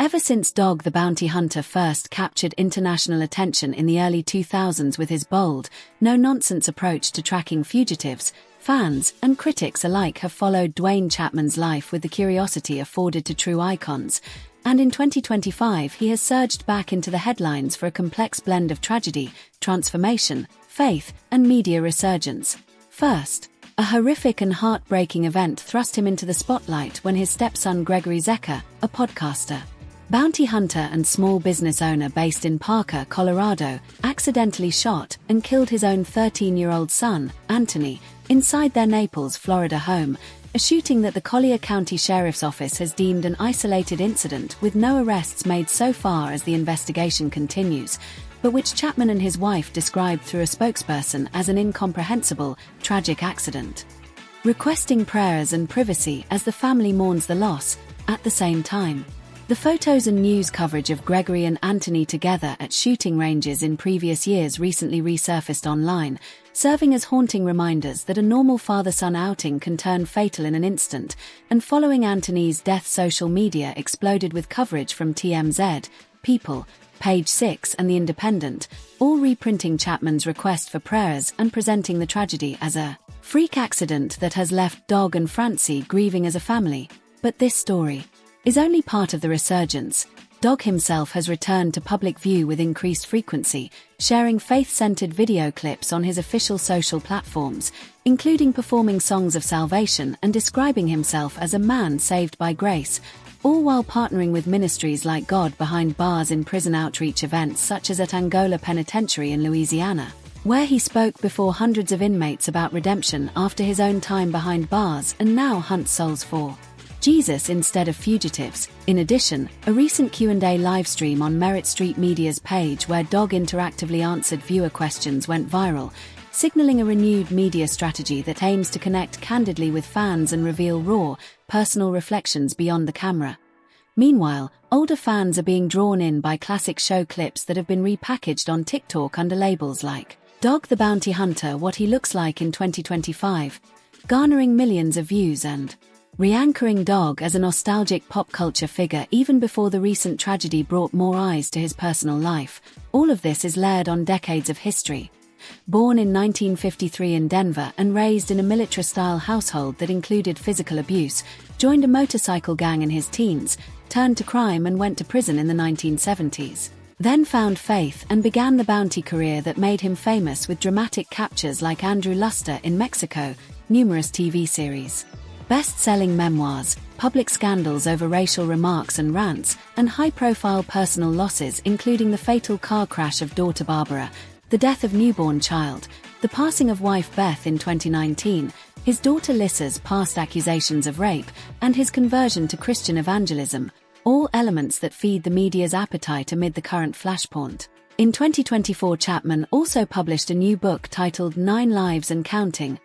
Ever since Dog the Bounty Hunter first captured international attention in the early 2000s with his bold, no-nonsense approach to tracking fugitives, fans and critics alike have followed Duane Chapman's life with the curiosity afforded to true icons, and in 2025 he has surged back into the headlines for a complex blend of tragedy, transformation, faith, and media resurgence. First, a horrific and heartbreaking event thrust him into the spotlight when his stepson Gregory Zecca, a podcaster, bounty hunter and small business owner based in Parker, Colorado, accidentally shot and killed his own 13-year-old son, Anthony, inside their Naples, Florida home, a shooting that the Collier County Sheriff's Office has deemed an isolated incident with no arrests made so far as the investigation continues, but which Chapman and his wife described through a spokesperson as an incomprehensible, tragic accident. Requesting prayers and privacy as the family mourns the loss, at the same time. The photos and news coverage of Gregory and Anthony together at shooting ranges in previous years recently resurfaced online, serving as haunting reminders that a normal father-son outing can turn fatal in an instant, and following Anthony's death social media exploded with coverage from TMZ, People, Page 6 and The Independent, all reprinting Chapman's request for prayers and presenting the tragedy as a freak accident that has left Dog and Francie grieving as a family. But this story is only part of the resurgence. Dog himself has returned to public view with increased frequency, sharing faith-centered video clips on his official social platforms, including performing songs of salvation and describing himself as a man saved by grace, all while partnering with ministries like God Behind Bars in prison outreach events such as at Angola Penitentiary in Louisiana, where he spoke before hundreds of inmates about redemption after his own time behind bars and now hunts souls for Jesus instead of fugitives. In addition, a recent Q&A livestream on Merit Street Media's page where Dog interactively answered viewer questions went viral, signaling a renewed media strategy that aims to connect candidly with fans and reveal raw, personal reflections beyond the camera. Meanwhile, older fans are being drawn in by classic show clips that have been repackaged on TikTok under labels like Dog the Bounty Hunter: What He Looks Like in 2025, garnering millions of views and re-anchoring Dog as a nostalgic pop culture figure even before the recent tragedy brought more eyes to his personal life. All of this is layered on decades of history. Born in 1953 in Denver and raised in a military-style household that included physical abuse, joined a motorcycle gang in his teens, turned to crime and went to prison in the 1970s. Then found faith and began the bounty career that made him famous with dramatic captures like Andrew Luster in Mexico, numerous TV series, best-selling memoirs, public scandals over racial remarks and rants, and high-profile personal losses including the fatal car crash of daughter Barbara, the death of newborn child, the passing of wife Beth in 2019, his daughter Lissa's past accusations of rape, and his conversion to Christian evangelism, all elements that feed the media's appetite amid the current flashpoint. In 2024, Chapman also published a new book titled 9 Lives and Counting,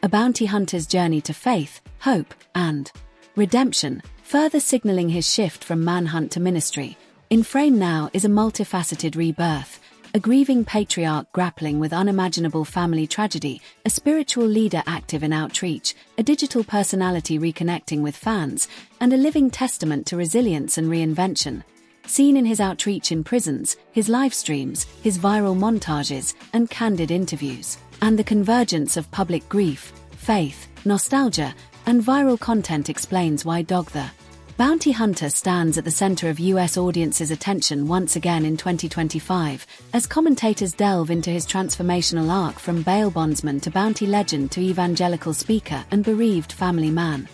A Bounty Hunter's Journey to Faith, Hope, and Redemption, further signaling his shift from manhunt to ministry. In frame now is a multifaceted rebirth, a grieving patriarch grappling with unimaginable family tragedy, a spiritual leader active in outreach, a digital personality reconnecting with fans, and a living testament to resilience and reinvention. Seen in his outreach in prisons, his live streams, his viral montages, and candid interviews, and the convergence of public grief, faith, nostalgia, and viral content explains why Dog the Bounty Hunter stands at the center of US audiences' attention once again in 2025, as commentators delve into his transformational arc from bail bondsman to bounty legend to evangelical speaker and bereaved family man.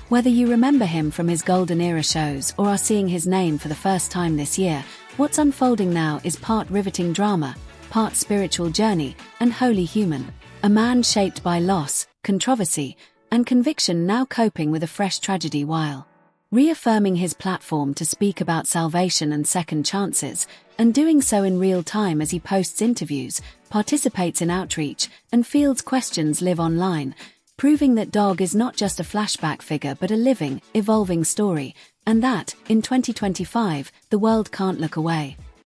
Whether you remember him from his golden era shows or are seeing his name for the first time this year, what's unfolding now is part riveting drama, part spiritual journey, and wholly human. A man shaped by loss, controversy, and conviction now coping with a fresh tragedy while reaffirming his platform to speak about salvation and second chances, and doing so in real time as he posts interviews, participates in outreach, and fields questions live online, proving that Dog is not just a flashback figure but a living, evolving story, and that, in 2025, the world can't look away.